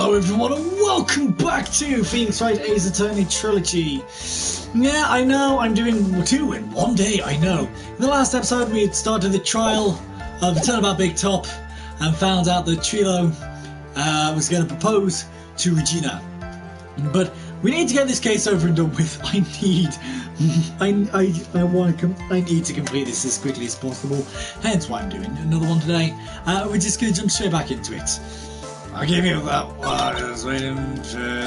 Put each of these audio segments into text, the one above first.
Hello everyone and welcome back to Phoenix Wright Ace Attorney Trilogy. Yeah, I know, I'm doing two in one day, I know. In the last episode we had started the trial of the Turnabout Big Top and found out that Trilo was going to propose to Regina. But we need to get this case over and done with. I need to complete this as quickly as possible. Hence why I'm doing another one today. We're just going to jump straight back into it. I'll give you that one. I was waiting for...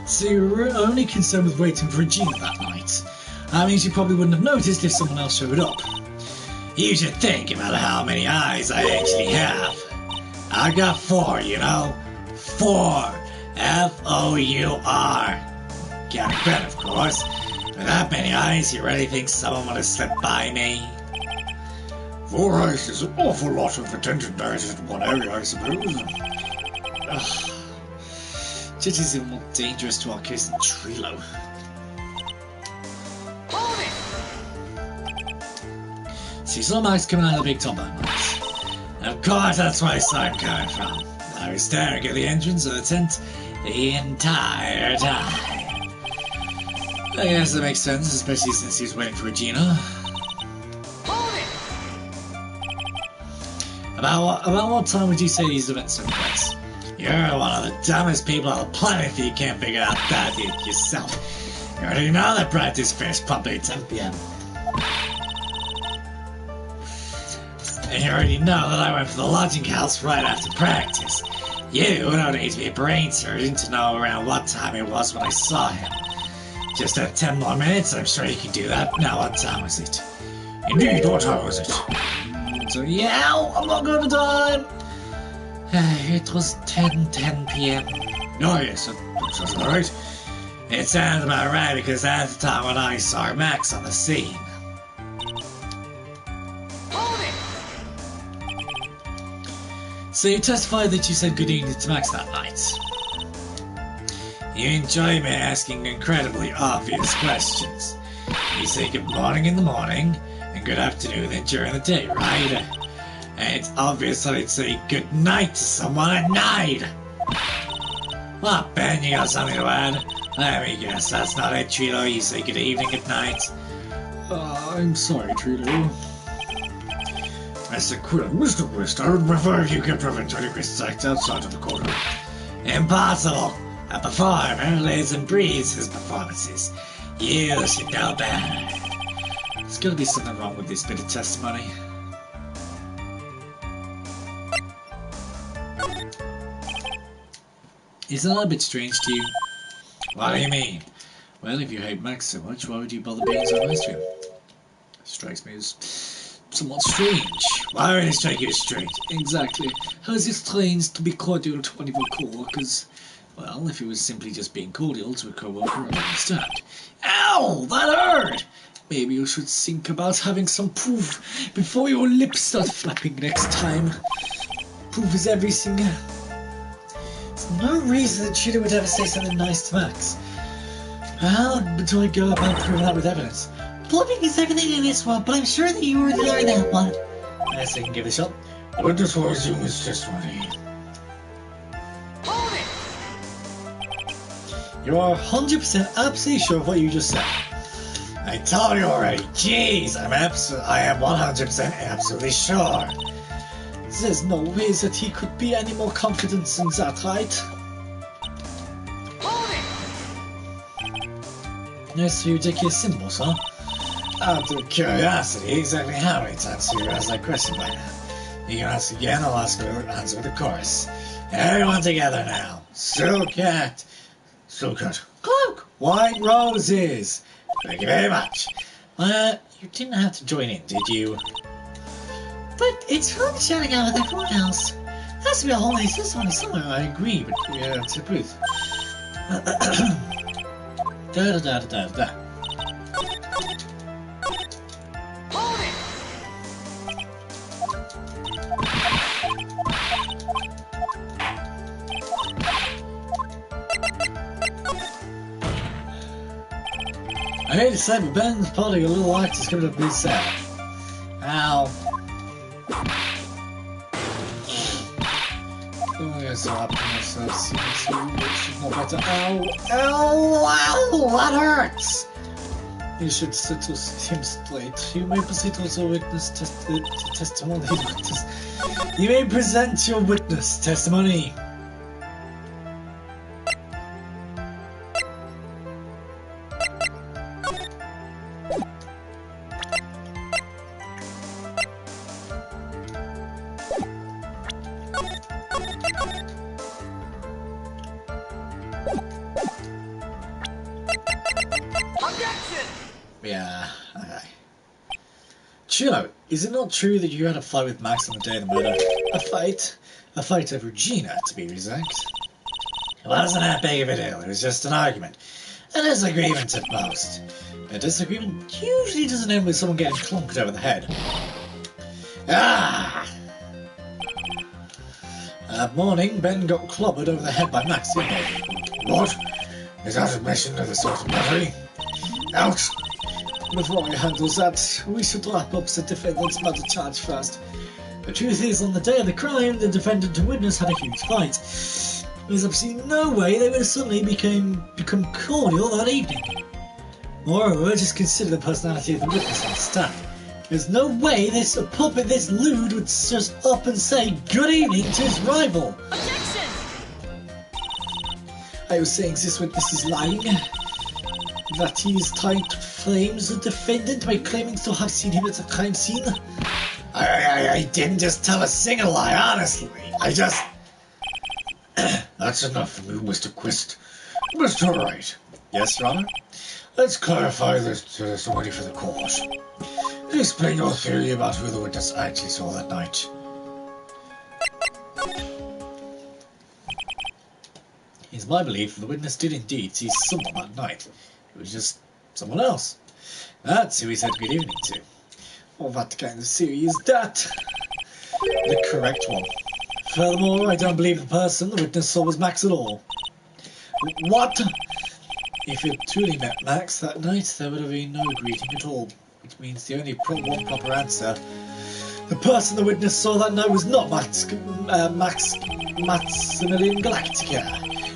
So you're only concerned with waiting for Regina that night. That means you probably wouldn't have noticed if someone else showed up. You should think about how many eyes I actually have. I got 4, you know. 4. F-O-U-R. Counting Ben, of course. With that many eyes, you really think someone would have slipped by me? 4 eyes is an awful lot of attention directed in one area, I suppose. Judge is even more dangerous to our case than Trilo. See, some eyes coming out of the Big Top that night. Of course, that's where I saw him coming from. I was staring at the entrance of the tent the entire time. I guess that makes sense, especially since he was waiting for Regina. About what time would you say these events took place? You're one of the dumbest people on the planet if you can't figure out that yourself. You already know that practice finished promptly at 10 PM. And you already know that I went for the lodging house right after practice. You don't need to be a brain surgeon to know around what time it was when I saw him. Just 10 more minutes, I'm sure you can do that. Now what time was it? Indeed, what time was it? So yeah, I'm not going to time. It was 10 PM. Oh yes, that sounds about right. It sounds about right because that's the time when I saw Max on the scene. So you testified that you said good evening to Max that night. You enjoy me asking incredibly obvious questions. You say good morning in the morning and good afternoon then during the day, right? And it's obvious that I'd say good night to someone at night. Well, Ben, you got something to add? Let me guess, that's not it, Trilo. You say good evening at night. I'm sorry, Trilo. Mr. Quist, I would prefer if you kept Reverend Quist's act outside of the courtroom. Impossible! A performer lives and breathes his performances. You should know better. There's gotta be something wrong with this bit of testimony. Isn't that a bit strange to you? What do you mean? Well, if you hate Max so much, why would you bother being so nice to him? Strikes me as somewhat strange. Why would it strike you as strange? Exactly. How is it strange to be cordial to one of your co-workers? Well, if it was simply just being cordial to a co-worker, I'd understand. Ow! That hurt! Maybe you should think about having some proof before your lips start flapping next time. Proof is everything. There's no reason that Cheetah would ever say something nice to Max. How do I go about proving that with evidence? Bluffing is everything in this world, but I'm sure that you were there in that one. I guess I can give it a shot. Witness will resume his testimony. You are 100% absolutely sure of what you just said. I told you already. Jeez, I am 100% absolutely sure. There's no way that he could be any more confident than that, right? Nice ridiculous symbols, huh? Out of curiosity, exactly how many times have you asked that question by now? You can ask again, I'll ask her to answer the chorus. Everyone together now. Silcat. Cloak! White roses. Thank you very much. You didn't have to join in, did you? But it's fun shouting out with everyone else. There has to be a whole nice testimony somewhere, I agree, but it's the truth. Da-da-da-da-da-da. I hate to say, but Ben's pulling a little axe is coming up his side. Ow. Oh, yes, I've seen this. No better. Ow! Ow! Ow! That hurts! You should settle him straight. You may present also witness testimony. You may present your witness testimony. Yeah, okay. Chilo, is it not true that you had a fight with Max on the day of the murder? A fight? A fight over Regina, to be exact. It wasn't that big of a deal, it was just an argument. A disagreement at most. A disagreement usually doesn't end with someone getting clunked over the head. Ah! That morning, Ben got clobbered over the head by Max, didn't he? What? Is that admission of the sort of battery? Ouch! Before I handle that, we should wrap up the defendant's murder charge first. The truth is, on the day of the crime, the defendant and witness had a huge fight. There's absolutely no way they would have suddenly become cordial that evening. Moreover, just consider the personality of the witness on the stand. There's no way a puppet this lewd would just up and say good evening to his rival. Objection! I was saying this witness is lying. That he is trying to frame the defendant by claiming to have seen him at the crime scene. I didn't just tell a single lie, honestly. I just... That's enough from you, Mr. Quist. Mr. Wright. Yes, Your Honor? Let's clarify this testimony for the court. Explain your theory about who the witness actually saw that night. It's my belief the witness did indeed see someone that night. It was just someone else. That's who he said good evening to. Well, what kind of theory is that? The correct one. Furthermore, I don't believe the person the witness saw was Max at all. What? If you truly met Max that night, there would have been no greeting at all. Which means the only one proper answer. The person the witness saw that night was not Maximilian Galactica.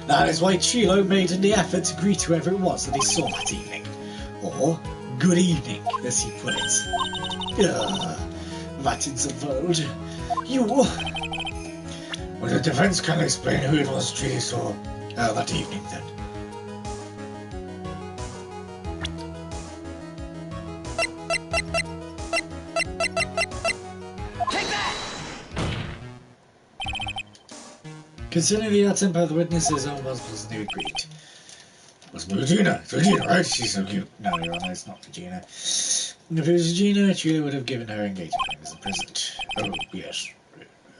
That is why Chilo made the effort to greet whoever it was that he saw that evening. Or, good evening, as he put it. That is the word. You... Well, the defense can explain who it was Chilo saw that evening, then. Considering the temper of the witnesses, almost wasn't even agreed. It was Regina. It's Regina, right? She's so cute. No, Your Honor, it's not Regina. If it was Regina, Julia would have given her engagement ring as a present. Oh, yes.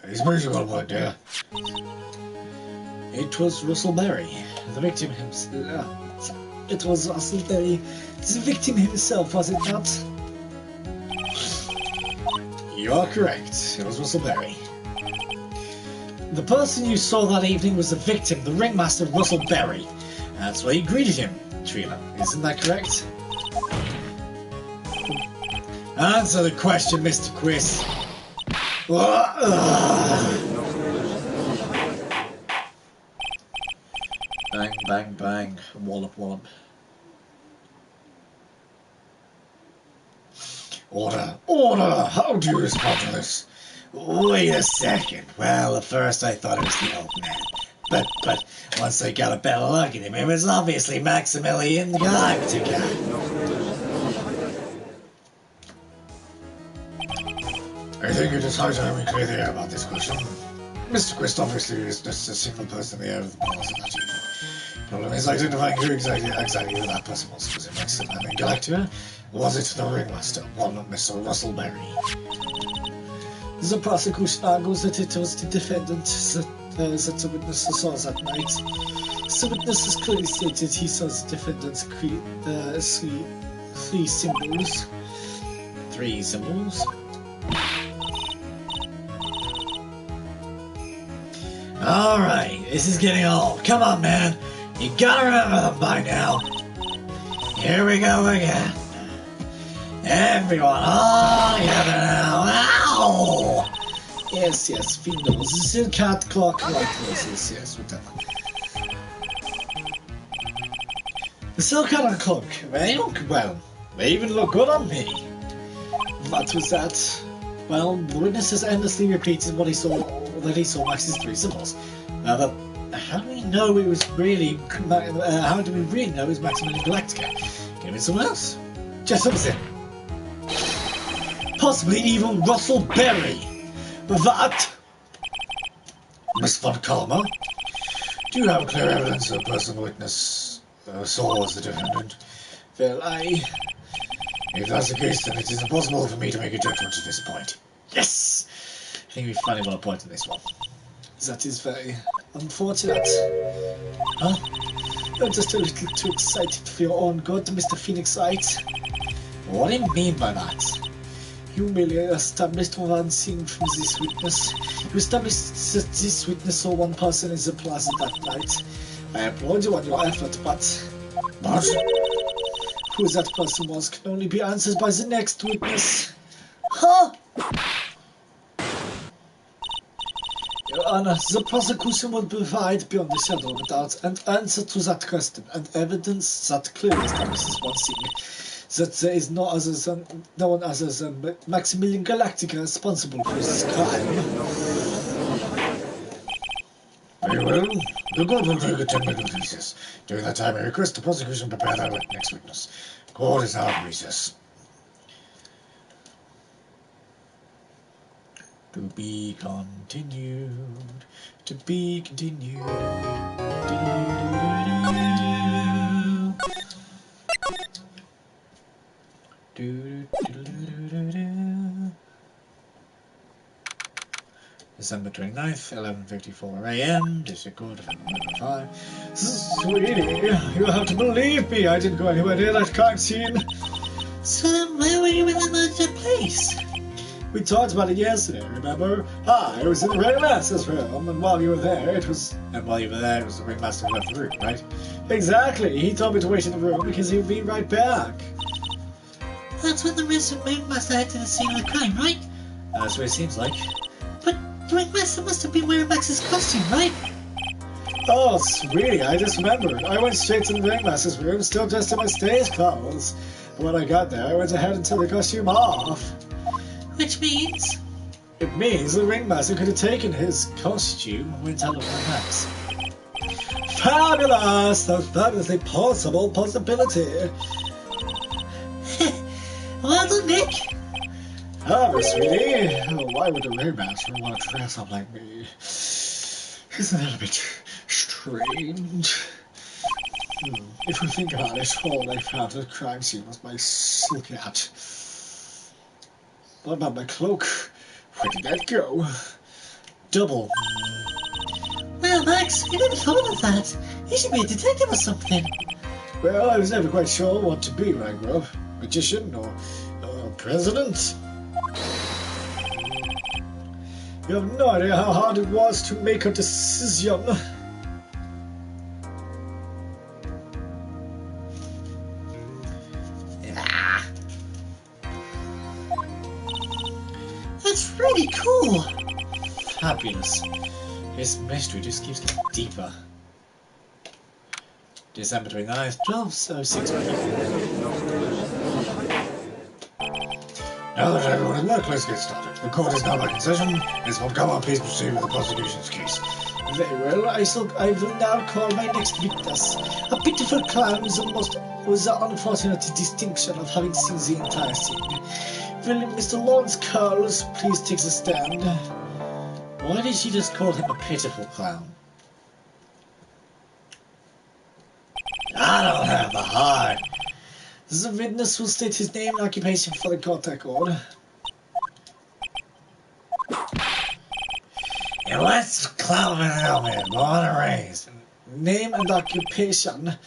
He's pretty well point there. It was Russell Berry, the victim himself. It was Russell Berry, the victim himself, was it not? You are correct. It was Russell Berry. The person you saw that evening was the victim, the ringmaster Russell Berry. That's why you greeted him, Trina. Isn't that correct? Answer the question, Mr. Quiz. Bang, bang, bang. Wallop, wallop. Order! Order! How do you respond to this? Wait a second. Well, at first I thought it was the old man. But once I got a better look at him, it was obviously Maximilian Galactica. I think it is high time we clear the air about this question. Mr. Quist obviously is just a single person in the air of the balls of that evening. Problem is identifying who exactly who that person was. Was it Maximilian Galactica? Or was it the ringmaster, one Mr. Russell Berry? The prosecution argues that it was the defendant that the witness saw that night. The witness has clearly stated he saw the defendant's three symbols. 3 symbols? Alright, this is getting old. Come on, man. You gotta remember them by now. Here we go again. Everyone all together now. Ow! Yes, Windows. Still cat clock like this. Yes, whatever. The still cat and clock. They look well. They even look good on me. What was that? Well, the witnesses endlessly repeated what he saw, that he saw Max's three symbols. However, how do we know it was really? How do we really know it was Maximilian Galactica? Give it someone else. Just opposite. Possibly even Russell Berry. That, Miss Von Kalmer, do you have clear evidence a person witness saw as the defendant? Well, if that's the case, then it is impossible for me to make a judgment at this point. Yes! I think we finally got a point in this one. That is very unfortunate. Huh? You're just a little too excited for your own good, Mr. Phoenix Wright. What do you mean by that? You merely established one thing from this witness. You established that this witness saw one person in the plaza that night. I applaud you on your effort, but... What? Who that person was can only be answered by the next witness. Huh? Your Honor, the prosecution will provide beyond the shadow of a doubt an answer to that question, and evidence that clearly establishes one thing. That there is no one other than Maximilian Galactica responsible for this crime. Very well. The court will take a 10-minute recess. During that time, I request the prosecution prepare their next witness. Court is now at recess. To be continued. To be continued. December 29th, 11:54 a.m. District Court of 5. Sweetie, you have to believe me. I didn't go anywhere near that crime scene. So then where were you in that place? We talked about it yesterday, remember? I was in the ringmaster's room, and while you were there, it was the ringmaster who left the room, right? Exactly. He told me to wait in the room because he would be right back. That's when the ringmaster had to the scene of the crime, right? That's what it seems like. But the ringmaster must have been wearing Max's costume, right? Oh, sweetie, I just remembered. I went straight to the ringmaster's room, still dressed in my stage clothes. But when I got there, I went ahead and took the costume off. Which means? It means the ringmaster could have taken his costume and went out of my house. Fabulous! A fabulously possibility. Well done, Nick. However, sweetie, why would the ringmaster want to dress up like me? Isn't that a bit strange? If we think about it, all I found at the crime scene was my silk hat. What about my cloak? Where did that go? Double. Well, Max, you never thought of that. You should be a detective or something. Well, I was never quite sure what to be when I grew up. Magician or president? You have no idea how hard it was to make a decision. That's really cool. Fabulous. This mystery just keeps getting deeper. December 29th, 12:06 p.m. Now that everyone in work, let's get started. The court is now back in session. Ms. Montgomery, please proceed with the prosecution's case. Very well. I will now call my next witness. A pitiful clown with the unfortunate distinction of having seen the entire scene. Will Mr. Lawrence Curls please take the stand? Why did she just call him a pitiful clown? I don't have the heart. The witness will state his name and occupation for the court record. And let's clown and helmet, born and raised. Name and occupation.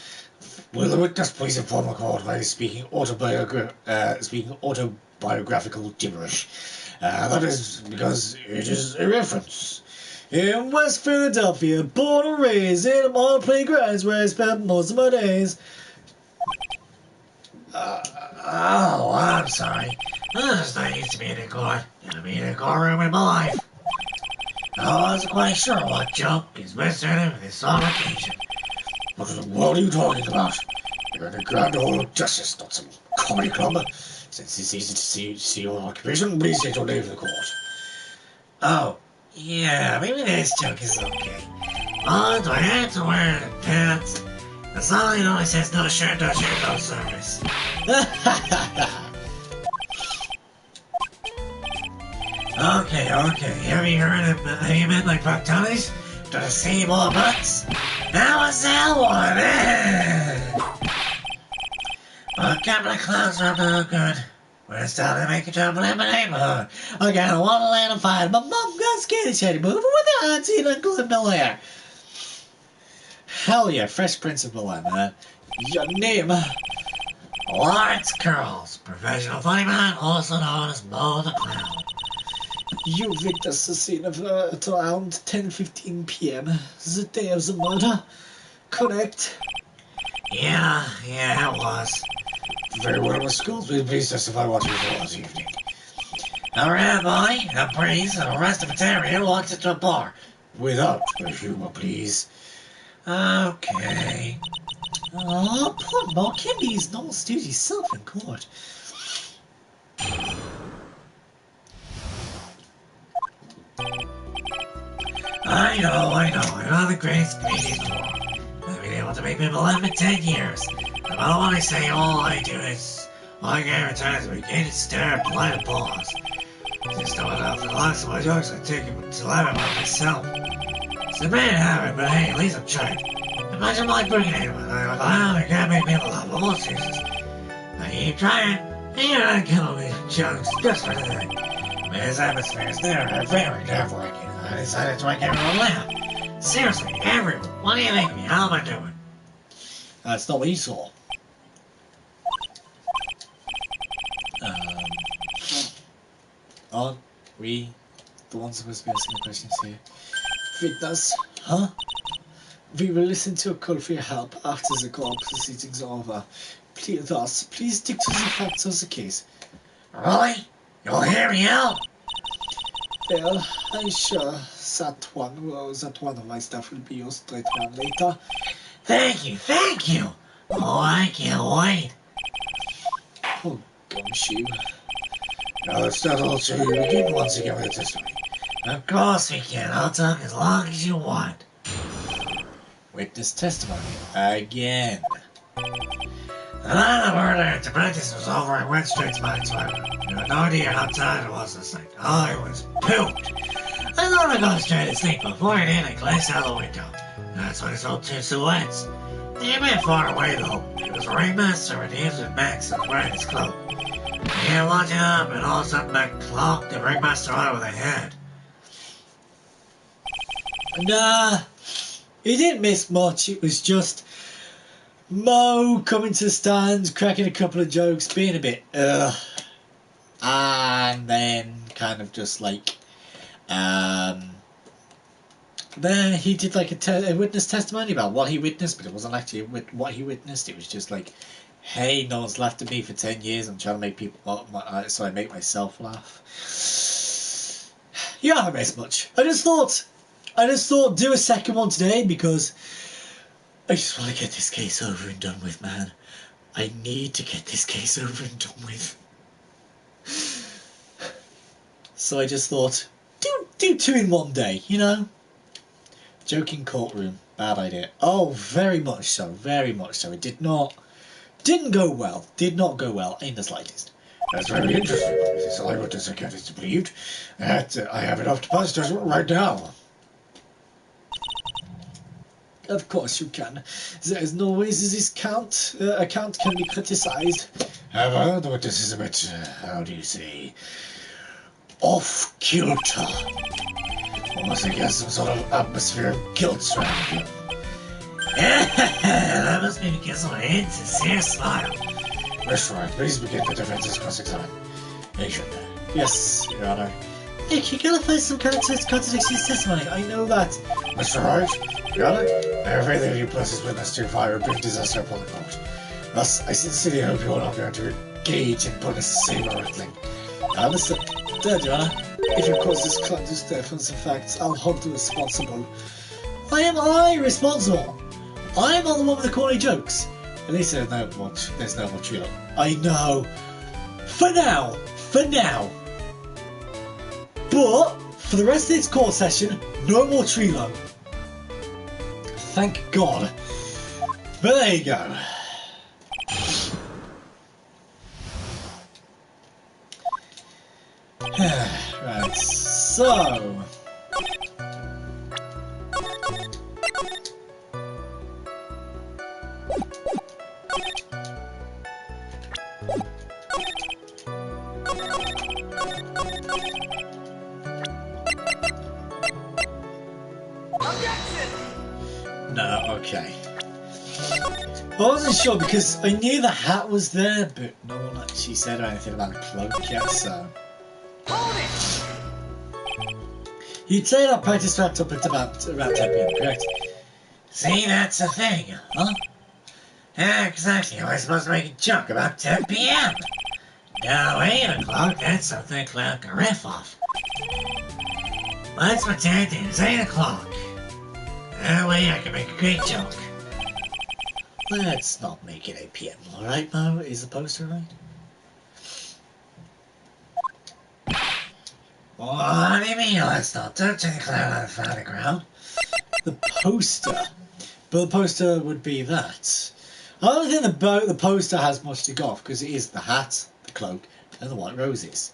Will the witness please inform the court why he's speaking autobiographical gibberish? That is because it is a reference. In West Philadelphia, born and raised in all playgrounds where I spent most of my days. Oh, I'm sorry. I was not used to being in court. I've been in a courtroom in my life. I wasn't quite sure what joke is missing in this on occasion. What in the world are you talking about? You're in a grand hall of justice, not some comedy club. Since it's easy to see your occupation, please state your name for the court. Oh, yeah, maybe this joke is okay. Oh, do I have to wear pants? That's all I know. It says no shirt, no service. Okay. Have you met like Buck Tony's? Do I see more butts? That was that one, A couple of clowns are no good. We're starting to make a trouble in my neighborhood. I got a wonderland of fire. My mom got scared and said, "Move with the auntie and uncle in Bel-Air." Hell yeah, Fresh Prince of Bel-Air, man. Your name? Lawrence Curls, professional funny man, also known as Mo the Clown. You witnessed the scene of at around 10:15 p.m. the day of the murder, correct? Yeah, it was. Very well, Mr. Scholes. Please testify what you saw this evening. A rabbi, a priest, and a Rastafarian walked into a bar. Without humor, please. Okay. Oh, poor Mo can't be his normal stoogy self in court. I know. I'm not the greatest comedian in the world. I've been able to make people laugh for 10 years. No matter what I say, all I can return is a beginning stare, polite applause. Just don't enough for the last of my jokes, I take it to laugh about myself. It's a bad habit, but hey, at least I'm trying. Imagine my bringing anyone. I laugh, I can't make people laugh. Oh, Jesus. I keep trying. And you're not killing me with jokes just for that. This atmosphere is there, very nerve-wracking. I decided to make everyone laugh. Seriously, everyone. What do you think of me? How am I doing? That's not what you saw. Are we the ones supposed to be asking the questions here? Witness, huh? We will listen to a call for your help after the court proceedings are over. Please stick to the facts of the case. Really? You'll hear me out? Well, I'm sure that one of my staff will be your straight man later. Thank you. Oh, I can't wait. Oh, gumshoe. Now let's start all to begin once again with the testimony. Of course we can. I'll talk as long as you want. Witness testimony. Again. The night of the murder to practice was over. I went straight to my toilet. You had no idea how tired I was this night. I was pooped. I thought I'd go straight to sleep. Before I did, I glanced out the window. That's when I saw two silhouettes. They were a bit far away though. It was a ringmaster and he was with Max and wearing his cloak. He had watching up and all of a sudden Max clocked the ringmaster out over the head. Nah, he didn't miss much. It was just Mo coming to the stands, cracking a couple of jokes, being a bit and then kind of just like then he did like a witness testimony about what he witnessed, but it wasn't actually what he witnessed. It was just like, hey, no one's laughed at me for 10 years. I'm trying to make people so I make myself laugh. You haven't missed much. I just thought do a second one today because I just want to get this case over and done with, man. I need to get this case over and done with. So I just thought, do two in one day, you know? Joking courtroom, bad idea. Oh, very much so. It didn't go well in the slightest. That's very interesting. This eyewitness account is believed. I have enough to pass judgment right now. Of course you can. There is no way this account can be criticized. However, the witness is a bit, how do you say, off-kilter. Almost like has some sort of atmosphere of guilt surrounding him. That must be because of my insincere smile. Mr. Wright, please begin the defense's cross-examination. Yes, Your Honor. Nick, you gotta find some kind of contradiction in testimony. I know that. Mr. Wright, Your Honor, I have faith that you place this witness to fire a big disaster upon the court. Thus, I sincerely hope you are not going to engage in putting a saber wrestling. Understood, Your Honor. If you cause this clander's death and effects, I'll hold you responsible. Why am I responsible? I'm not the one with the corny jokes. At least there's no more Trilo. I know. For now. But for the rest of this court session, no more Trilo. Thank God. But there you go. Right, so... No, okay. I wasn't sure because I knew the hat was there, but no one actually said anything about the cloak yet, so... You'd say that practice wrapped up at around 10 PM, correct? See, that's the thing, huh? Yeah, exactly. I was supposed to make a joke about 10 PM. No, 8 o'clock, that's something like a riff-off. Let's pretend it's 8 o'clock. That way I can make a great joke. Let's not make it 8 PM, alright, Mo? Is the poster right? What do you mean, let's not touch any cloud on the ground? The poster. But the poster would be that. I don't think the poster has much to go off because it is the hat, the cloak, and the white roses.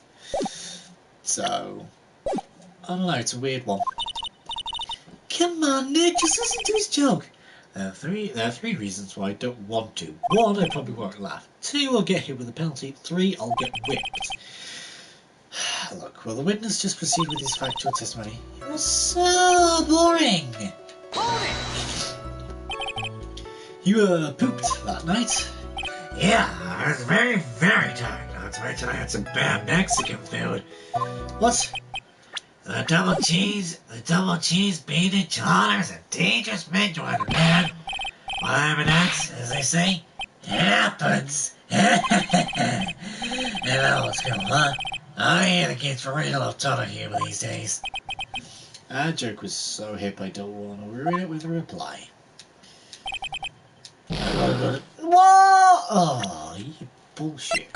So, I don't know, it's a weird one. Come on, Nick, just listen to his joke. There are three reasons why I don't want to. 1, I probably won't laugh. 2, I'll get hit with a penalty. 3, I'll get whipped. Look, will the witness just proceed with his factual testimony? It was so boring. You pooped that night? Yeah, I was very, very tired. Not to mention I had some bad Mexican food. What? The double cheese bean enchiladas, a dangerous menu on the man. Whatever that's, as they say, happens. You know what's going on. I hear the kids for real have ton of humor these days. That joke was so hip I don't want to ruin it with a reply. What? Oh, you bullshit.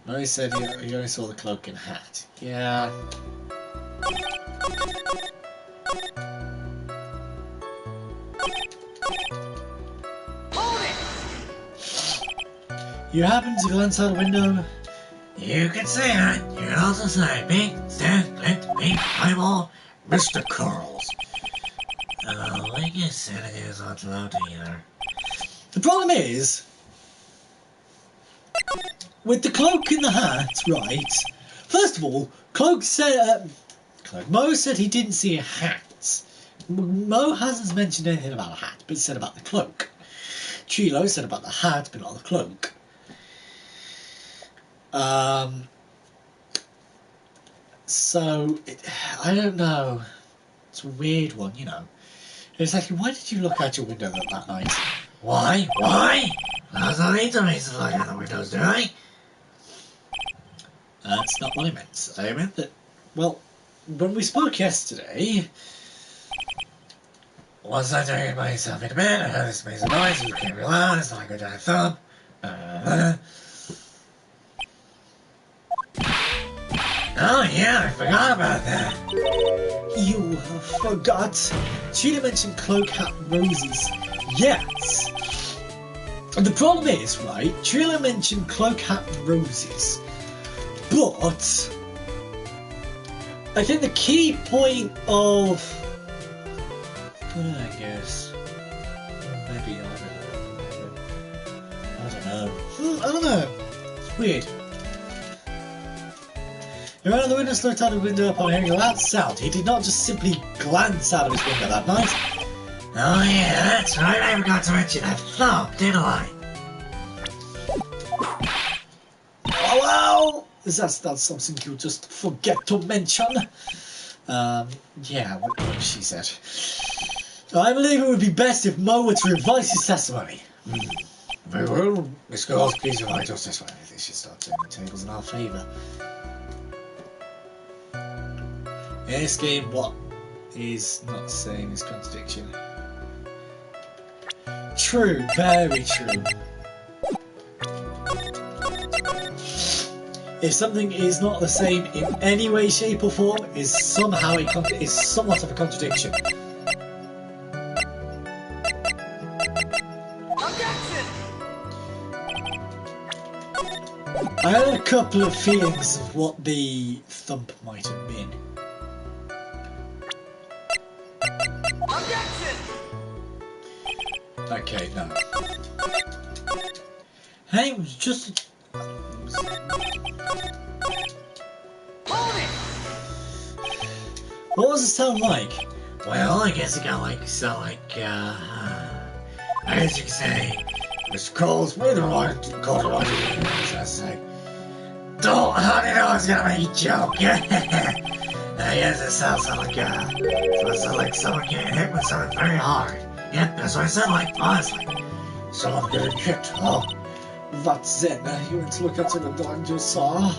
No, he said he only saw the cloak and hat. Yeah. You happen to glance out a window? You can say that. You can also say me, Stan, Clint, me, eyeball, Mr. Curls. I guess senators aren't allowed either. The problem is, with the cloak and the hat, right? First of all, Mo said he didn't see a hat. Mo hasn't mentioned anything about a hat, but said about the cloak. Trilo said about the hat, but not the cloak. So, I don't know. It's a weird one, you know. It's like, why did you look out your window that night? Why? Why? There's no need to make look out the windows, do I? That's not what I meant. I meant that, well, when we spoke yesterday... Was I talking about myself in bed? I heard this amazing noise, you can't be loud, it's not like a giant thumb. Oh yeah, I forgot about that. You forgot? Trilo mentioned cloak, hat, roses. Yes. And the problem is, right, Trilo mentioned cloak, hat, roses. But I think the key point of... I guess... Maybe I don't know. I don't know. It's weird. Your Honor, the witness looked out the window upon hearing a loud sound. He did not just simply glance out of his window that night. Oh yeah, that's right, I forgot to mention that thump, didn't I? Hello? That's something you just forget to mention. Yeah, what she said. I believe it would be best if Mo were to revise his testimony. Very well, Miss Girls, please revise your testimony. They should start turning the tables in our favour. In this game, what is not the same as contradiction? True, very true. If something is not the same in any way, shape or form, is somehow is somewhat of a contradiction. I had a couple of feelings of what the thump might have been. Okay, no. Hey, it was just... What was the sound like? Well, I guess it got like, sound like, I guess you could say, Mr. Cole's made the right to call it I say. Don't, honey, no, I was gonna make a joke. I guess it sounds like, someone getting hit with something very hard. Yep, that's what it sounded like, honestly. Someone getting hit, huh? That's it. You went to look at the door and you saw.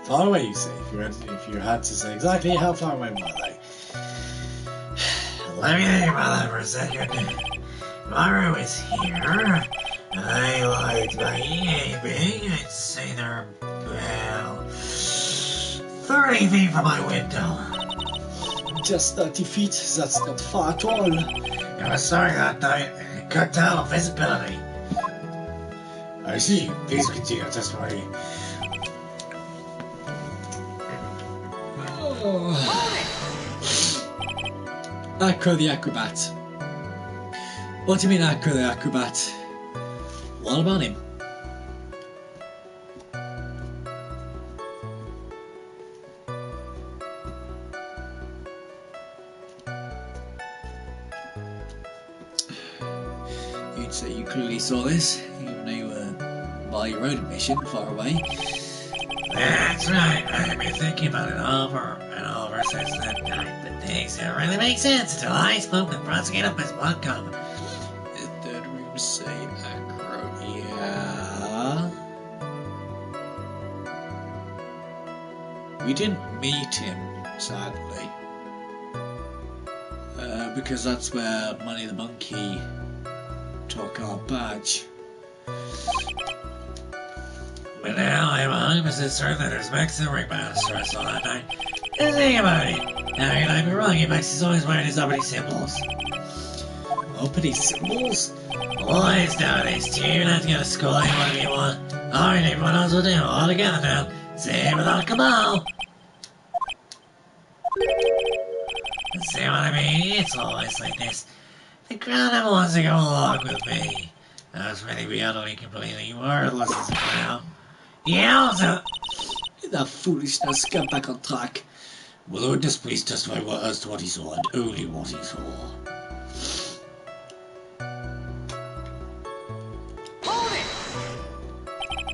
Far away, you say. If you had to say exactly how far away were they? Let me think about that for a second. My room is here. I lied by anything. I'd say they're about 30 feet from my window. Just 30 feet, that's not far at all. It was starting that night. It cut down visibility. I see. Please continue testimony. Acro the Acrobat. What do you mean Acro the Acrobat? What about him? You'd say you clearly saw this, even though you were by your own admission far away. That's right. I've been thinking about it over and over since that night, but things didn't really make sense until I spoke with Prosecutor Miss Montgomery. The third room say Acro, yeah. We didn't meet him, sadly. Because that's where Money the Monkey took our badge. But now I'm 100% certain that there's Max the Ringmaster I saw that night. And think about it. How can I be wrong? Max is always wearing his uppity symbols. Uppity symbols? Boys nowadays, too. You don't have to go to school anymore if you want. Alright, everyone else will do. All together now. Say without a cabal. See what I mean? It's always like this. The crowd never wants to go along with me. I was ready to be utterly, completely worthless as a clown. Yowza! That foolishness, get back on track. Will the witness please testify as to what he saw and only what he saw?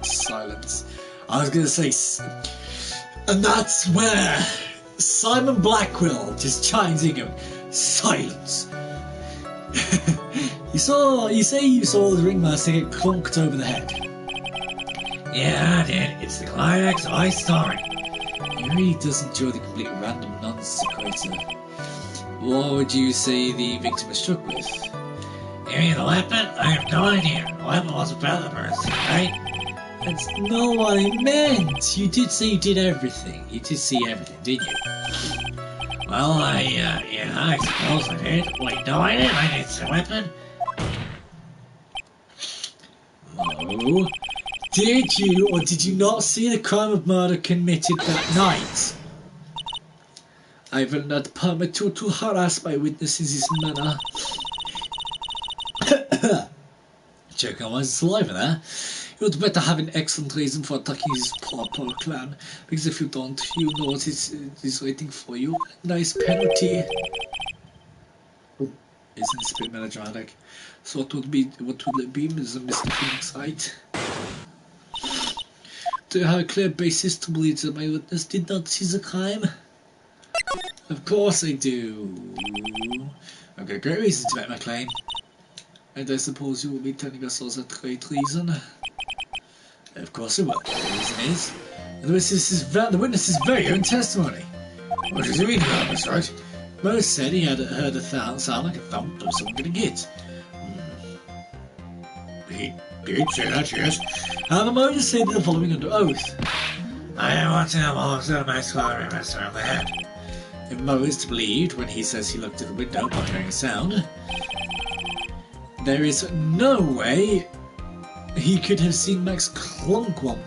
Silence. I was gonna say, and that's where Simon Blackwell just chimes in going, silence. You say you saw the ringmaster get clunked over the head. Yeah, I did. It's the climax of my story. He really does enjoy the complete random nonsense equator. What would you say the victim was struck with? You mean the weapon? I have no idea. The weapon was about the person, right? That's not what I meant. You did say you did everything. You did see everything, didn't you? Well, yeah, I suppose I did. Wait, no, I didn't. I didn't see the weapon. Oh. Did you or did you not see the crime of murder committed that night? I will not permit you to harass my witnesses in this manner. Choke on my saliva there. You'd better have an excellent reason for attacking this poor clan, because if you don't, you know what is waiting for you. Nice penalty. Isn't this a bit melodramatic? So what would it be, Mr. Phoenix Height? Do you have a clear basis to believe that my witness did not see the crime? Of course I do. I've got a great reason to make my claim. And I suppose you will be telling us all that great reason. course it will. The reason is the witness's very own testimony. What does he mean about this, right? Most said he had heard a sound like a thump or someone getting hit. He did say that, yes. However, Moses said the following under oath. I don't want to know more than my squire master of the head. If Moses believed when he says he looked at the window upon hearing a sound, there is no way he could have seen Max clunk one.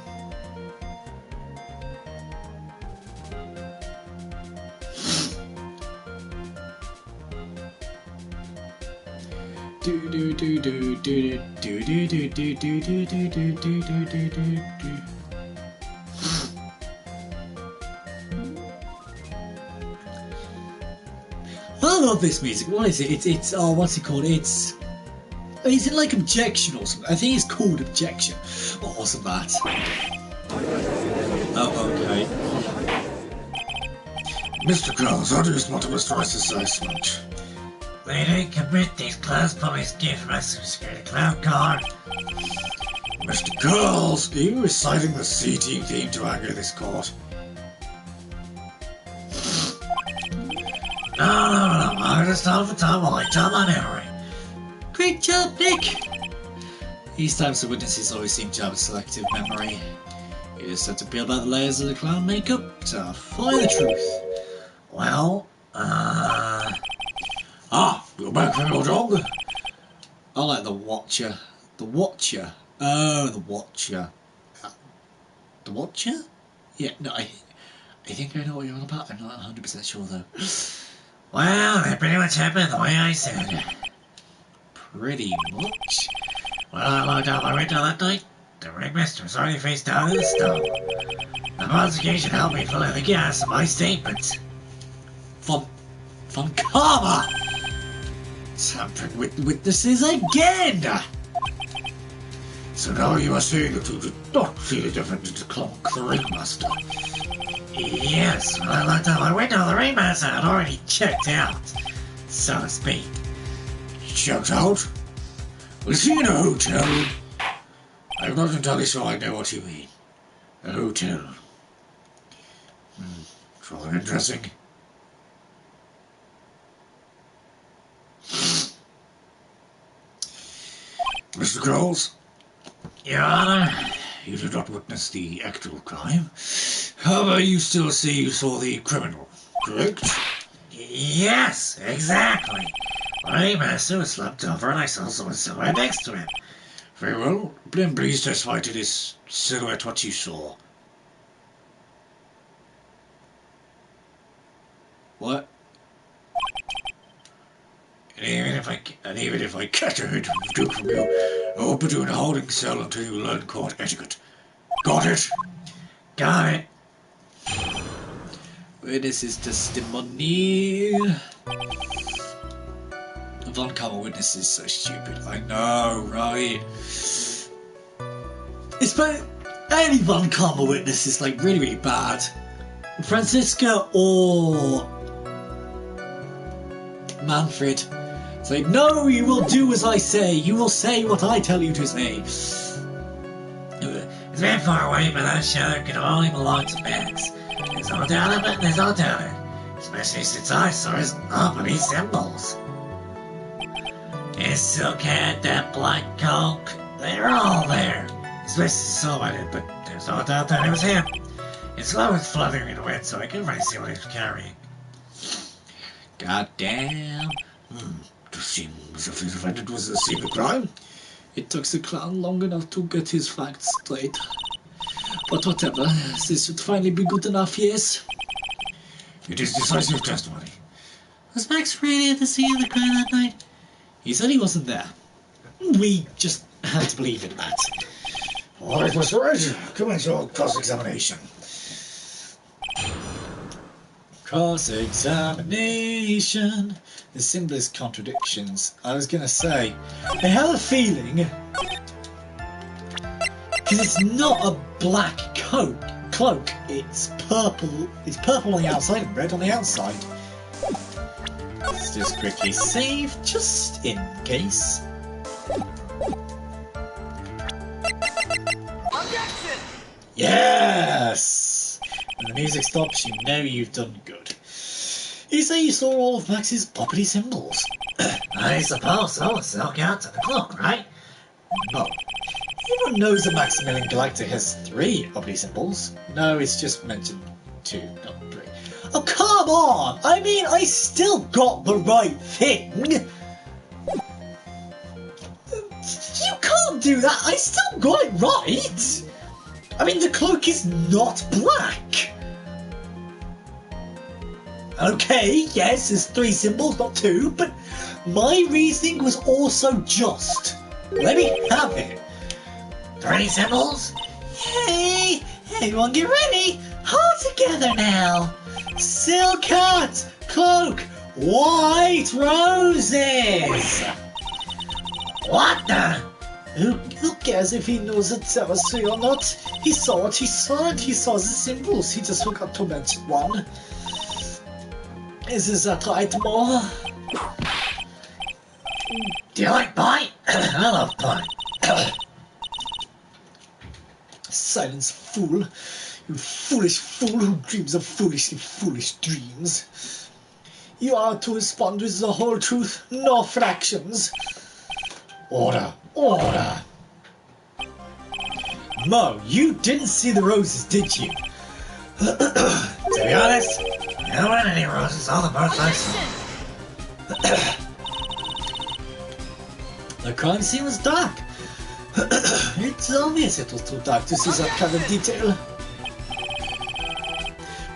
I love this music. What is it? It's oh, what's it called? Is it like Objection or something? I think it's called Objection. What was that? Oh, okay. Mr. Girls, how do you spot Mr. Rice's assessment? They didn't commit these class police gift rescue security clown car. Mr. Girls, are you reciting the C-Team theme to anger this court? No, I just off the top while I tell my memory. Great job, Nick! These types of witnesses always seem to have a selective memory. You just have to peel back the layers of the clown makeup to find the truth. Well, you're back from your dog? I like the Watcher. The Watcher? Oh, the Watcher. The Watcher? Yeah, no, I think I know what you're on about. I'm not 100% sure though. Well, it pretty much happened the way I said. Pretty much? Well, I looked out my window that night. The ringmaster was already face down in the stone. The prosecution helped me fill in the gaps of my statement. Von Karma! Tampering with witnesses again! So now you are saying that you did not feel it different to clunk the ringmaster? Yes, when I looked out my window, the ringmaster had already checked out, so to speak. Checked out? Was he in a hotel? I'm not entirely sure I know what you mean. A hotel. It's rather interesting. Mr. Crowles? Your Honor, you did not witness the actual crime. However, you still say you saw the criminal, correct? Yes, exactly. My master was slumped over and I saw someone somewhere next to him. Very well, then please testify to this silhouette what you saw. What? And even if I catch a hint from you, I will put you in a holding cell until you learn court etiquette. Got it? Got it. Witnesses testimony. Von Karma witness is so stupid. I know, right? It's but any Von Karma witness is like really, really bad. Francisca or Manfred. It's like, no, you will do as I say. You will say what I tell you to say. It's very far away, but that shadow can only belong to Max. There's no doubt of it, there's no doubt of it. Especially since I saw his opening symbols. His silk hat, that black coat, they're all there. Especially somebody, but there's no doubt that it was him. His glove was fluttering in the wind, so I couldn't really see what he was carrying. God damn. It seems as if the defendant was the scene of the crime. It took the clown long enough to get his facts straight. But whatever, this should finally be good enough, yes? It is decisive testimony. Was Max really at the scene of the crime that night? He said he wasn't there. We just had to believe in that. All right, Mr. Wright, commence your cross-examination. Cross-examination. The simplest contradictions. I was gonna say, I have a feeling, because it's not a black cloak, it's purple. It's purple on the outside and red on the outside. Let's just quickly save, just in case. Objection! Yes! When the music stops, you know you've done good. You say you saw all of Max's property symbols. I suppose so. It's still counts at the clock, right? No. Everyone knows that Maximilian Galactic has 3 property symbols. No, it's just mentioned 2, not 3. Oh, come on! I mean, I still got the right thing! You can't do that! I still got it right! I mean, the cloak is not black! Okay, yes, there's 3 symbols, not 2, but my reasoning was also just. Let me have it. 3 symbols? Hey, everyone get ready! All together now! Silk hat, cloak, white roses! What the? Who cares if he knows it's chemistry or not? He saw it, he saw it, he saw the symbols, he just forgot to mention one. Is that right, Mo? Do you like pie? I love pie. Silence, fool. You foolish fool who dreams of foolishly foolish dreams. You are to respond with the whole truth, no fractions. Order, order. Mo, you didn't see the roses, did you? To be honest, I don't want any roses. All the birds I saw. The crime scene was dark. It's obvious it was too dark to see that kind of detail.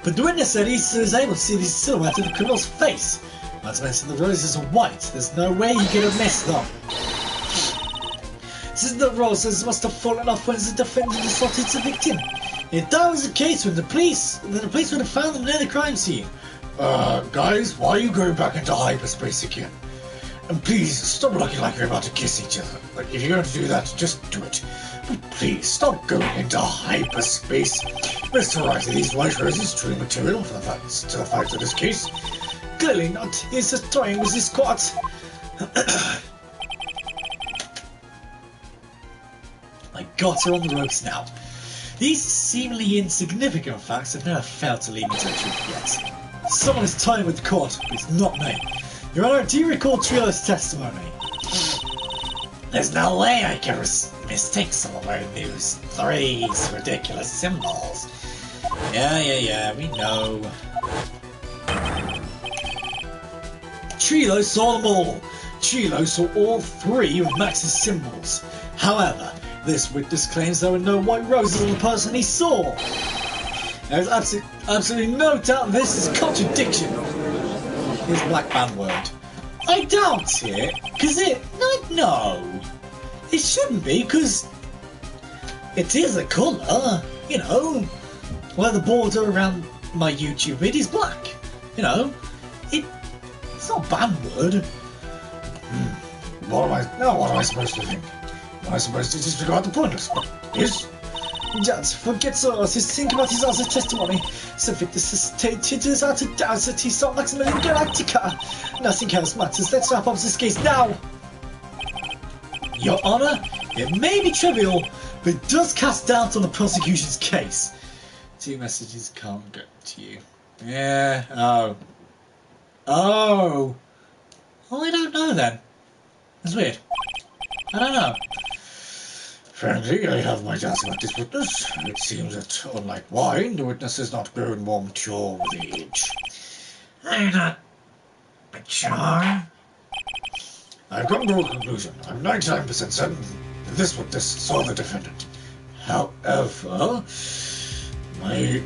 But the witness said he was able to see the silhouette of the criminal's face. Not to mention the roses are white. There's no way he could have missed them. Since the roses must have fallen off when the defendant assaulted the victim. If that was the case, then the police would have found them near the crime scene. Guys, why are you going back into hyperspace again? And please, stop looking like you're about to kiss each other. Like, if you're going to do that, just do it. But please, stop going into hyperspace. Mr. Wright, are these white roses true material for the facts of this case? Clearly not. He's just toying with this court. I got her on the ropes now. These seemingly insignificant facts have never failed to lead me to the truth yet. Someone is toying with the court, but it's not me. Your Honor, do you recall Trilogy's testimony? There's no way I can mistake some of our news. 3 ridiculous symbols. Yeah, we know. Trilo saw them all. Trilo saw all 3 of Max's symbols. However, this witness claims there were no white roses on the person he saw. There's absolutely no doubt this is contradiction. Here's Black Band word. I doubt it, because no. It shouldn't be, because it is a colour, you know. Where the border around my YouTube vid is black, you know. It's not a band word. What am I supposed to think? Am I supposed to disregard the pointless? Yes? Judge, forget Soros, think about his other testimony. So witness has stated without a doubt that he saw Maximilian Galactica. Nothing else matters. Let's wrap up this case now. Your Honor, it may be trivial, but it does cast doubt on the prosecution's case. 2 messages can't get to you. Yeah, Oh, I don't know then. That's weird. I don't know. Frankly, I have my doubts about this witness. It seems that, unlike wine, the witness has not grown more mature with age. I'm not mature. I've come to a conclusion. I'm 99% certain that this witness saw the defendant. However, my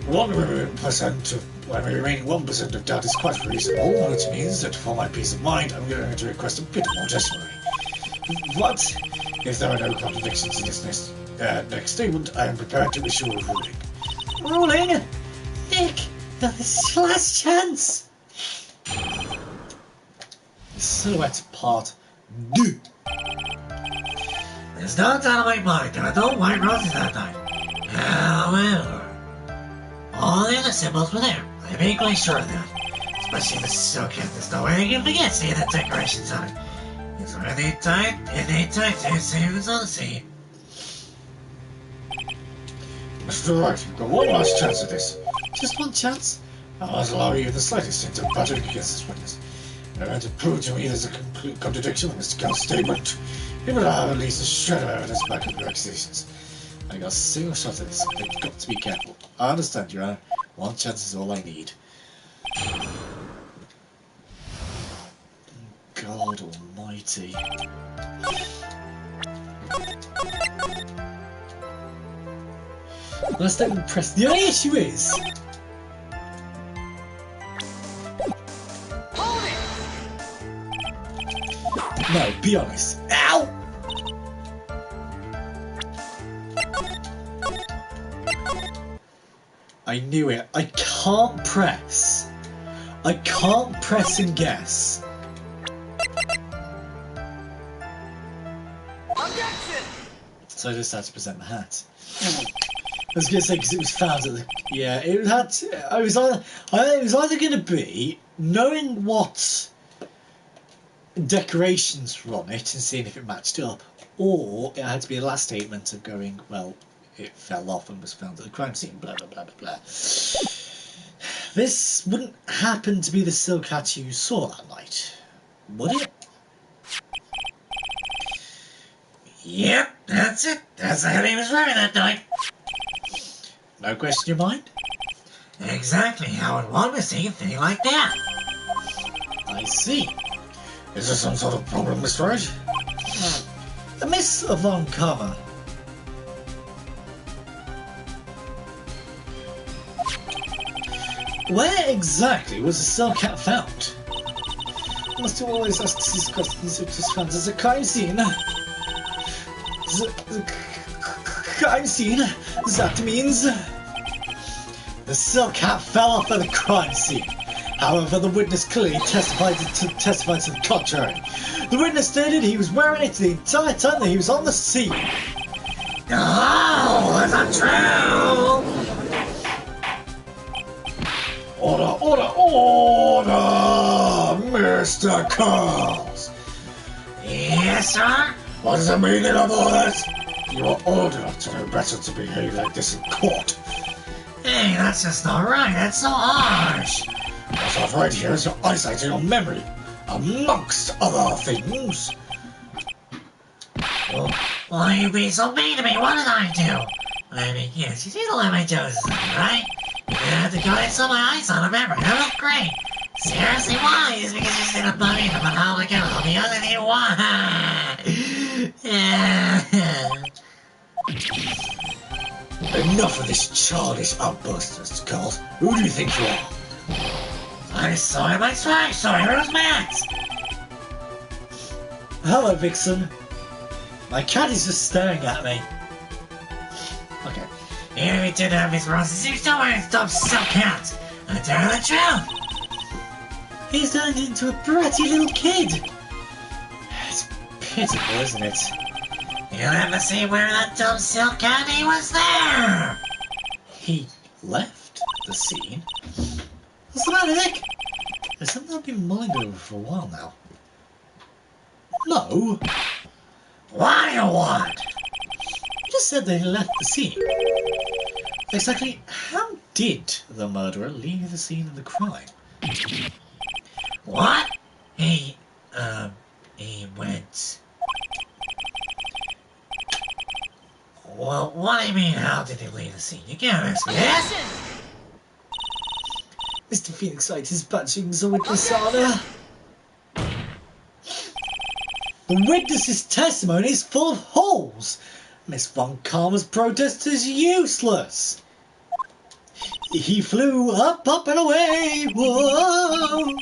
remaining 1% of doubt is quite reasonable, which means that for my peace of mind, I'm going to request a bit more testimony. What? If there are no contradictions in this next statement, I am prepared to issue a ruling. Ruling? Nick, this is your last chance. Silhouette part 2. There's no doubt in my mind there are no white roses that night. However, all the other symbols were there. I'm equally sure of that. Especially the silk hat. There's no way I can forget seeing the decorations on it. It's really tight, to see who's on the scene. Mr. Wright, you've got one last chance at this. Just one chance? I won't allow you the slightest hint of buttering against this witness. You're going to prove to me there's a complete contradiction with Mr. Gall's statement. You better have at least a shred of evidence back of your accusations. I got a single shot at this. I've got to be careful. I understand, Your Honor. One chance is all I need. God almighty. Let's don't impress. The only issue is. No, be honest. Ow! I knew it. I can't press. I can't press and guess. Objection! So I just had to present the hat. I was going to say because it was found at the... Yeah, it had to, it was either going to be knowing what decorations were on it and seeing if it matched up, or it had to be a last statement of going, well, it fell off and was found at the crime scene, blah, blah, blah, blah, blah. This wouldn't happen to be the silk hat you saw that night, would it? Yep, that's it. That's the hat he was wearing that night. No question in your mind? Exactly how would one mistake a thing like that? I see. Is there some sort of problem, Mr. Wright? Miss Von Karma. Where exactly was the silk hat found? Must you always ask these questions if just found as a crime scene? Crime scene? That means the silk hat fell off at the crime scene. However, the witness clearly testified to the contrary. The witness stated he was wearing it the entire time that he was on the scene. No, that's not true! Order, order, order, Mr. Carls. Yes, sir? What is the meaning of all this? You are old enough to know better to behave like this in court. Hey, that's just not right. That's so harsh. What's not right here is your eyesight and your memory, amongst other things. Well, why are you being so mean to me? What did I do? I mean, yes, you did let my toes, right? You had to go and saw my eyes on a memory. That looked great. Seriously, why? It's because you didn't believe about how to get all the other thing you want. Enough of this childish outburst, Mr. Carls. Who do you think you are? I saw him, I swear I saw him. It was Max. Hello, Vixen. My cat is just staring at me. Okay. Even if he didn't have his roses, he was still wearing his dumb silk hat. I tell you the truth. He's turned into a bratty little kid. It's pitiful, isn't it? You'll never see him wearing that dumb silk hat. He was there. He left the scene? What's the matter, Nick? There's something I've been mulling over for a while now. No. What do you want? You just said that he left the scene. Exactly how did the murderer leave the scene of the crime? What? He went... Well, what do you mean, how did he leave the scene? You can't ask me this. Mr. Phoenix Wright is batching the witness honor. The witness's testimony is full of holes. Miss Von Karma's protest is useless. He flew up, up and away. Whoa!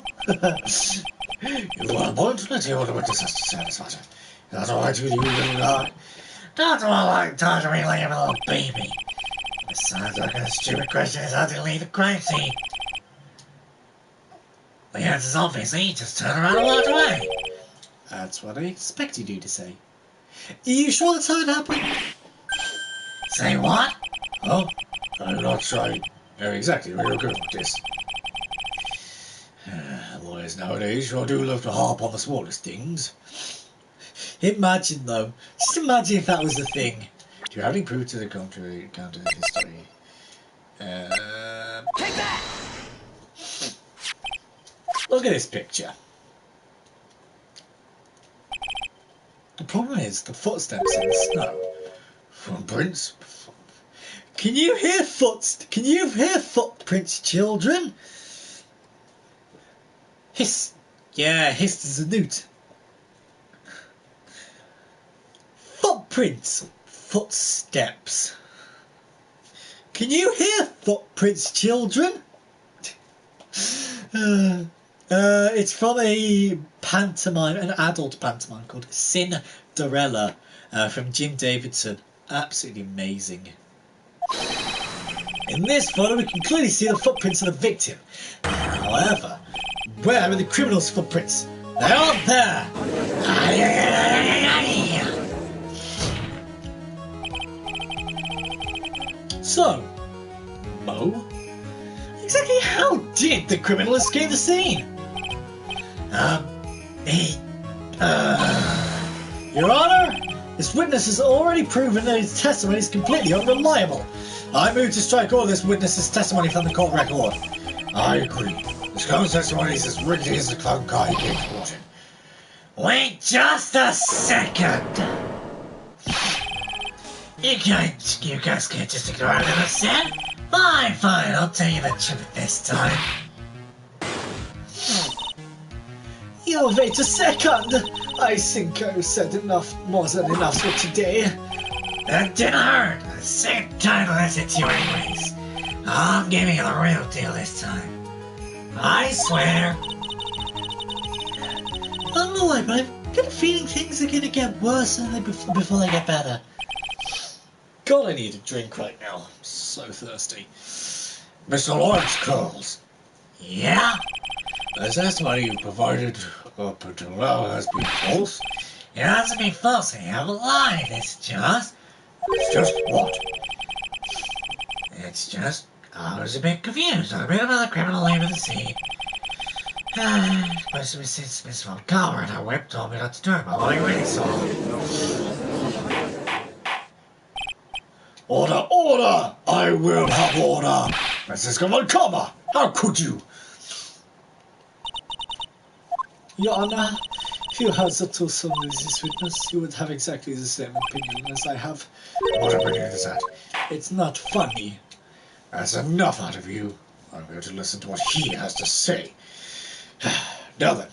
You are appointed to hear what the witness has to say on this matter. That's all right with you, little guy. Don't all like talk to me like I'm a little baby. Besides, what kind of stupid question is how to leave the crime scene? The answer's obviously he just turned around and walked away. That's what I expected you to say. Are you sure that's how it happened? Say what? Oh, I'm not sure I know exactly where you're going with this. Lawyers nowadays sure do love to harp on the smallest things. Imagine though, just imagine if that was the thing. Do you have any proof to the contrary, counter history? Look at this picture. The problem is the footsteps in the snow. Footprints? Can you hear footprints, children? Hiss. Yeah, hissed is a newt. Footprints. Footsteps. Can you hear footprints, children? It's from a pantomime, an adult pantomime called Cinderella, from Jim Davidson. Absolutely amazing. In this photo, we can clearly see the footprints of the victim. However, where are the criminal's footprints? They aren't there. So, Mo, exactly how did the criminal escape the scene? Your Honor, this witness has already proven that his testimony is completely unreliable. I move to strike all this witness's testimony from the court record. I agree. This clown's testimony is as rigid as the clown car he came reported. Wait just a second. You guys can't just ignore what I said. Fine, I'll tell you the truth this time. You wait a second. I think I've said more than enough for today. That didn't hurt. The same time I said to you anyways. I'm giving you the real deal this time. I swear. I don't know why, but I've got a feeling things are gonna get worse before they get better. God, I need a drink right now. I'm so thirsty. Mr. Lawrence Curls. Yeah? The testimony you provided up until now has been false. It hasn't been false, I haven't lied. It's just what? It's just I was a bit confused. I read about the criminal leaving the scene. Especially since Miss Von Collar and her whip told me not to talk about what I really saw. Order, order! I will have order! Francisco Von Collar, how could you? Your Honor, if you had the two sons of this witness, you would have exactly the same opinion as I have. What opinion is that? It's not funny. That's enough out of you. I'm going to listen to what he has to say. Now then,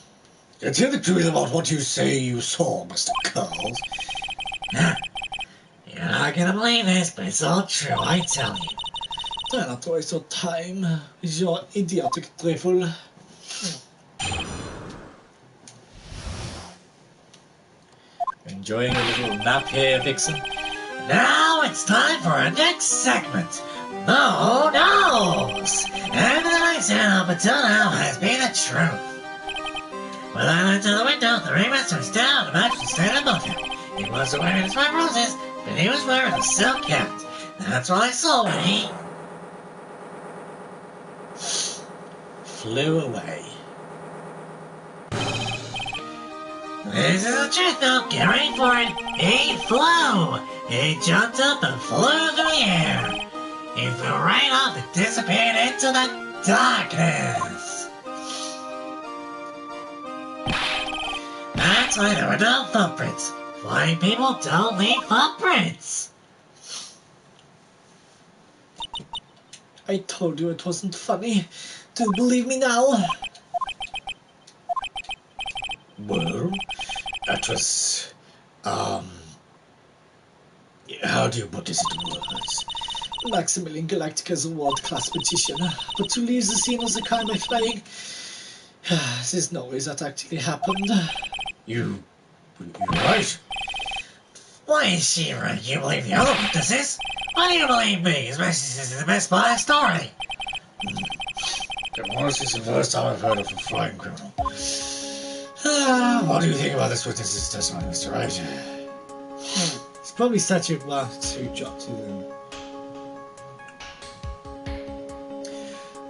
let's hear the truth about what you say you saw, Mr. Curls. You're not gonna believe this, but it's all true, I tell you. Try not to waste your time with your idiotic trifle. Enjoying a little nap here, Vixen? Now it's time for our next segment. Mo knows! Everything I said up until now has been the truth. When I went to the window, the ringmaster was down, the match was standing above him. He wasn't wearing his white roses, but he was wearing a silk hat. That's what I saw when he Flew away. This is the truth though, get ready for it. He flew! He jumped up and flew through the air. He flew right up and disappeared into the darkness. That's why there were no footprints. Flying people don't leave footprints. I told you it wasn't funny. Do you believe me now? Well, that was, how do you put this into words? Maximilian Galactica is a world-class magician, but to leave the scene was a crime by flying. There's no way that actually happened. You're right. Why is she right? You believe the other witnesses? Why do you believe me? Especially since it's the best part of the story. To be honest, it's the first time I've heard of a flying criminal. What do you think about this witness's testimony, Mr. Wright? It's probably statute 1 to drop to them.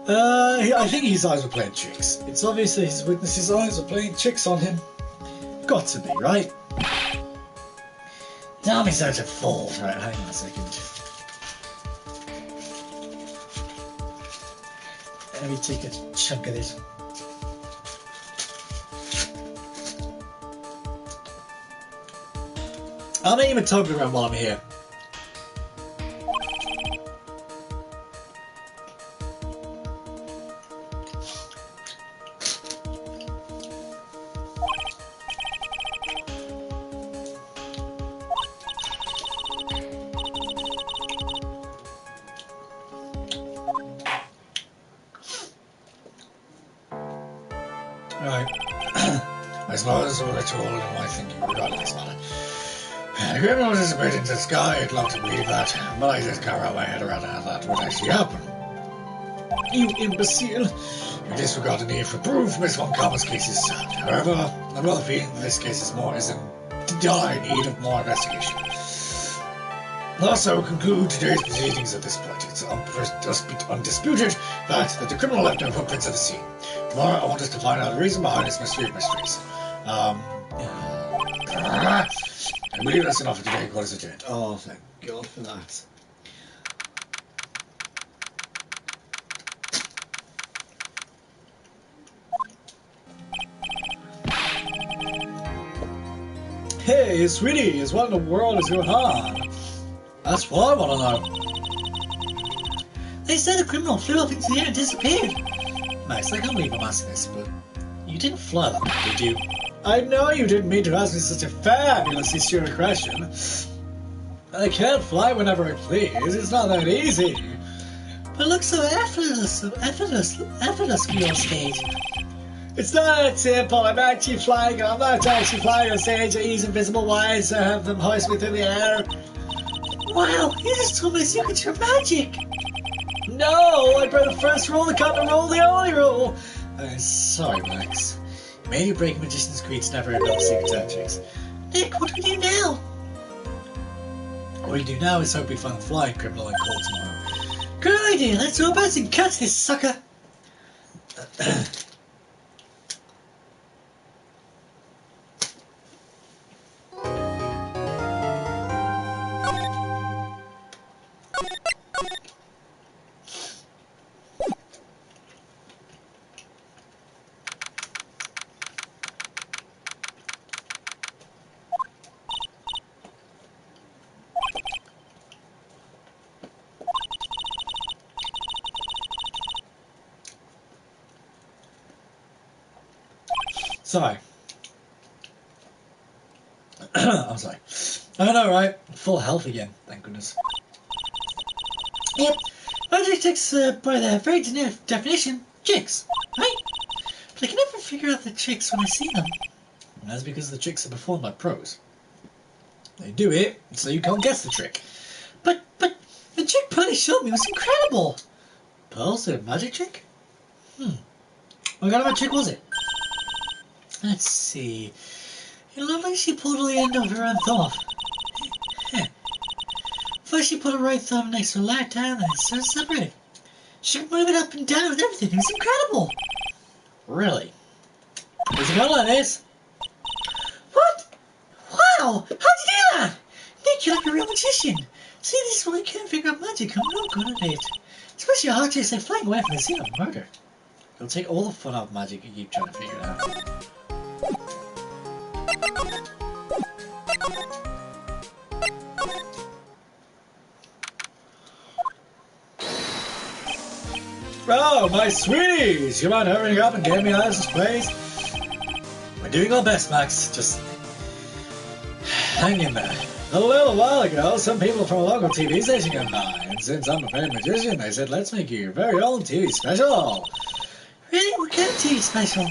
I think his eyes were playing tricks. It's obvious that his witness's eyes are playing tricks on him. Got to be, right? Don't be such a fool. Right, hang on a second. Let me take a chunk of this. I'll name a Toblerone while I'm here. Right. I suppose a ritual in my thinking regarding this matter. The criminal disappeared into the sky. I'd love to believe that, but I just can't wrap my head around how that would actually happen. You imbecile! You disregard the need for proof. Miss Von Karma's case is sad. However, I'd rather feeling that this case is in dire need of more investigation. Also, conclude today's proceedings at this point. It's undisputed fact that the criminal left no footprints at the scene. Tomorrow, I want us to find out the reason behind this mystery of mysteries. I believe that's enough for today. What is it? Oh, thank God for that. Hey, sweetie, what in the world is going on? That's what I want to know. They said the criminal flew up into the air and disappeared. Max, I can't believe I'm asking this, but you didn't fly that, did you? I know you didn't mean to ask me such a fabulously stupid question. I can't fly whenever I please. It's not that easy. But it looks so effortless for your stage. It's not that simple. I'm not actually flying on stage. I use invisible wires to have them hoist me through the air. Wow, you just told me a secret to your magic. No, I broke the first rule, the common rule, the only rule. Sorry, Max. Many break magician's creeds never end up secret tactics. Nick, what do we do now? What we do now is hope we find the flying criminal in court tomorrow. Good idea. Let's go about and catch this sucker. Sorry. I'm sorry. I know, right? Full health again, thank goodness. Yep. Magic tricks, by their very definition, tricks, right? But I can never figure out the tricks when I see them. And that's because the tricks are performed by pros. They do it, so you can't guess the trick. But the trick Pearly showed me was incredible. Pearl's a magic trick? What kind of a trick was it? Let's see. It looked like she pulled the end of her own thumb off. First she put her right thumb next to her left hand and it started separating. She could move it up and down and everything. It was incredible. Really? Is it going like this? What? Wow! How'd you do that? Nick, you're like a real magician. See, this is why you can't figure out magic. I'm no good at it. Especially a hard trick like flying away from the scene of murder. It'll take all the fun out of magic you keep trying to figure it out. Oh, my sweeties! You mind hurrying up and getting me out of this place? We're doing our best, Max. Just hang in there. A little while ago, some people from a local TV station came by, and since I'm a famed magician, they said, let's make you your very own TV special. Really? What kind of TV special?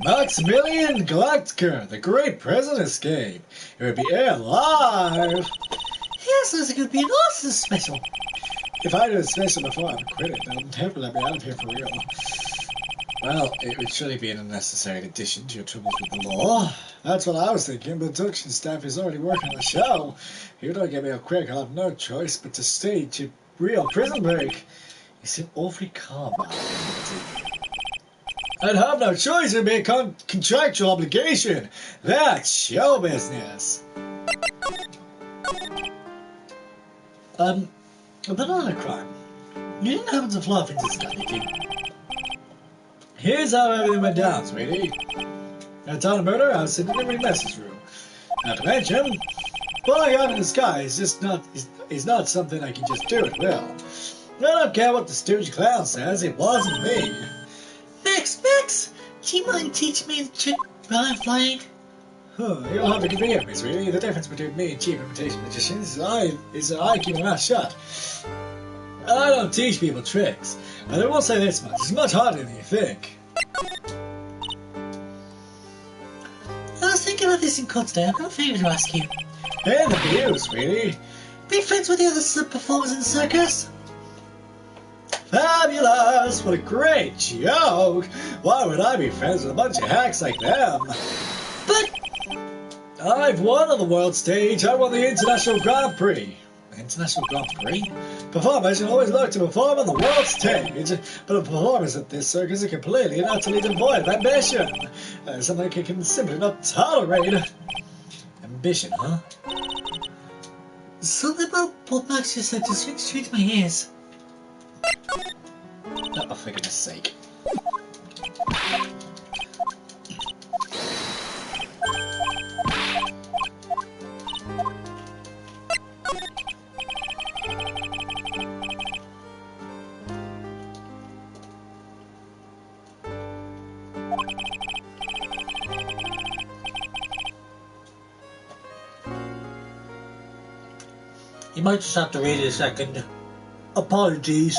Maximilian Galactica, the Great President Escape. It would be aired live. Yeah, sounds like it would be an awesome special. If I did a special before I quit it, they'll never let me out of here for real. Well, it would surely be an unnecessary addition to your troubles with the law. That's what I was thinking, but the production staff is already working on the show. If you don't get me out quick, I'll have no choice but to stage a real prison break. You seem awfully calm about it. I'd have no choice, it'd be a contractual obligation. That's show business. A banana crime. You didn't happen to fly off into the sky, did you? Here's how everything went down, sweetie. At the time of murder, I was sitting in the message room. Not to mention, flying out in the sky is not something I can just do at will. I don't care what the stooge clown says, it wasn't me. Max, do you mind teaching me the trick while I'm flying? You'll have to forgive me, sweetie. The difference between me and cheap imitation magicians is that I keep my mouth shut. I don't teach people tricks, but I will say this much: it's much harder than you think. I was thinking about this in court today. I've got a favour to ask you. And for you, sweetie. Be friends with the other performers in the circus? Fabulous! What a great joke! Why would I be friends with a bunch of hacks like them? But I've won on the world stage. I won the International Grand Prix. International Grand Prix? Performers should always look to perform on the world stage, but the performers at this circus are completely and utterly devoid of ambition. Something I can simply not tolerate. Ambition, huh? something about what Max just said just rings true to my ears. Oh, for goodness sake. You might just have to wait a second. Apologies.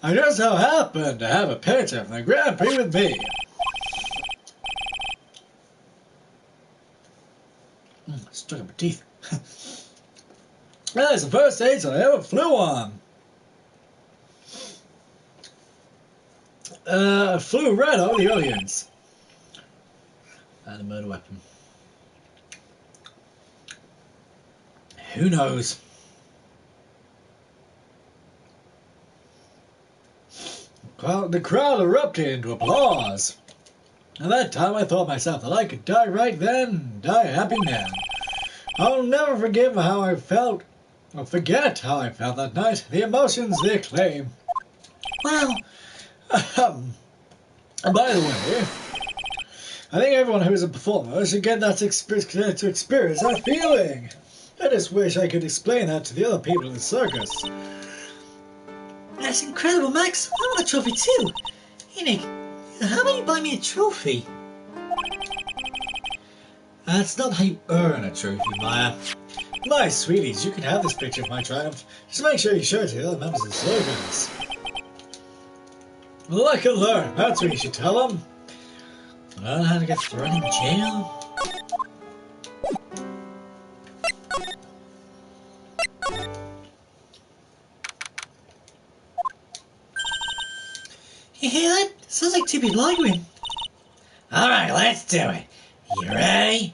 I just so happen to have a picture from the Grand Prix with me. Stuck in my teeth. That's the first stage I ever flew on. Flew right over the audience. And a murder weapon. Who knows? The crowd erupted into applause. At that time I thought myself that I could die right then and die a happy man. I'll never forget how I felt that night. The emotions, the acclaim. Well, And by the way, I think everyone who is a performer should get that to experience that feeling. I just wish I could explain that to the other people in the circus. that's incredible, Max. I want a trophy too. Hey, Nick, how about you buy me a trophy? That's not how you earn a trophy, Maya. My sweeties, you can have this picture of my triumph. Just make sure you show it to the other members of the circus. Like and learn, that's what you should tell them. Learn how to get thrown in jail? You hear that? Sounds like two people arguing. Alright, let's do it. You ready?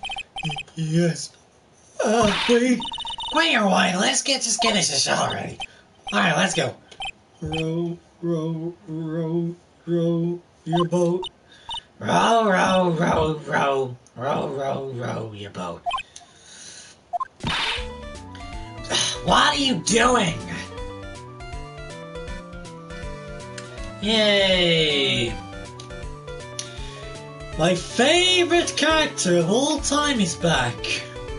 Yes. Wait. Quit your whining, let's just get this show already. Alright, let's go. Row, row, row, row your boat. Row, row, row, row. Row, row, row your boat. What are you doing? Yay! My favorite character of all time is back.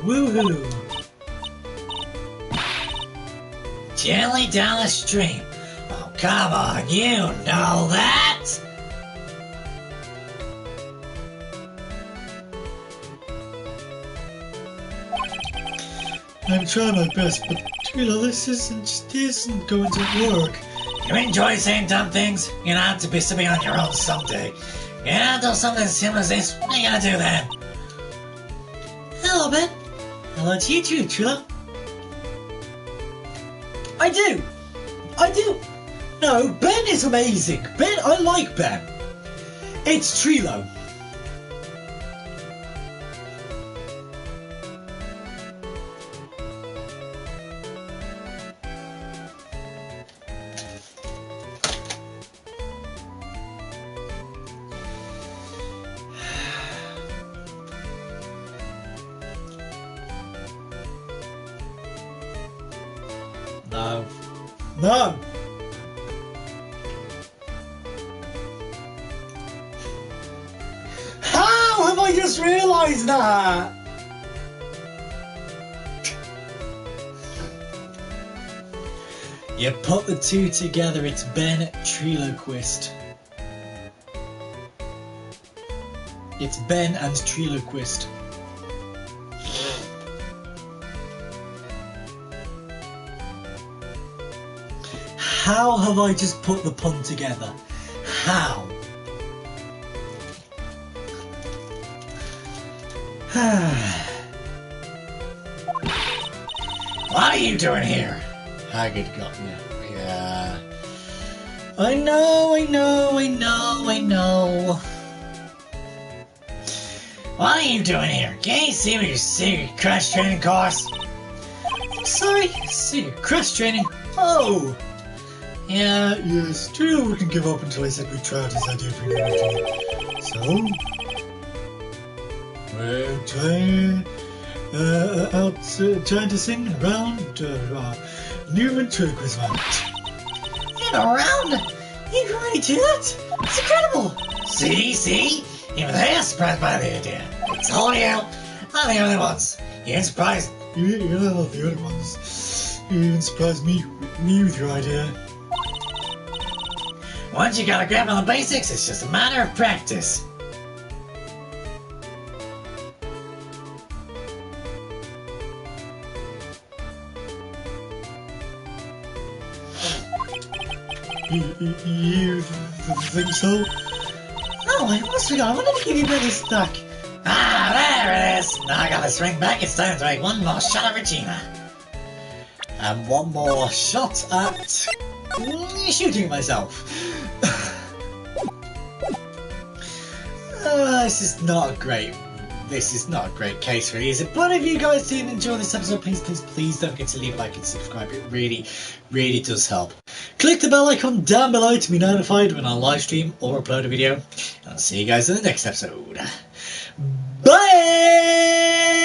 Woohoo! Gently down the stream. Oh, come on, you know that! I'm trying my best, but this isn't going to work. You enjoy saying dumb things? You're gonna have to be something on your own someday. You're gonna do something similar to this? What are you gonna do then? Hello, Ben. Hello to you too, Trilo. I do! No, Ben is amazing. Ben, I like Ben. It's Trilo. No. No! How have I just realised that? You put the two together, it's Ben Triloquist. It's Ben and Triloquist. How have I just put the pun together? How? What are you doing here? Haggard got you. Yeah. I know. What are you doing here? Can't you see what you see your crash training course? Sorry, see, crash training. Oh! Yeah, yes, Trilo wouldn't give up until I said we tried his idea for Trilogy. So, we're trying to sing around new ventriloquist moment. In a round? You can really do that? It's incredible! See? Even they are surprised by the idea. It's all you. Not the only ones. You ain't surprised. You're not the only ones. You even surprised me with your idea. Once you got a grip on the basics, it's just a matter of practice. You think so? Oh, I almost forgot. I wanted to give you a bit of stock. Ah, there it is. Now I gotta swing back. It's time to make one more shot at Regina. And one more shot at shooting myself. This is not a great case really, is it? But if you guys did enjoy this episode, please don't forget to leave a like and subscribe. It really does help. Click the bell icon down below to be notified when I live stream or upload a video. And I'll see you guys in the next episode. Bye!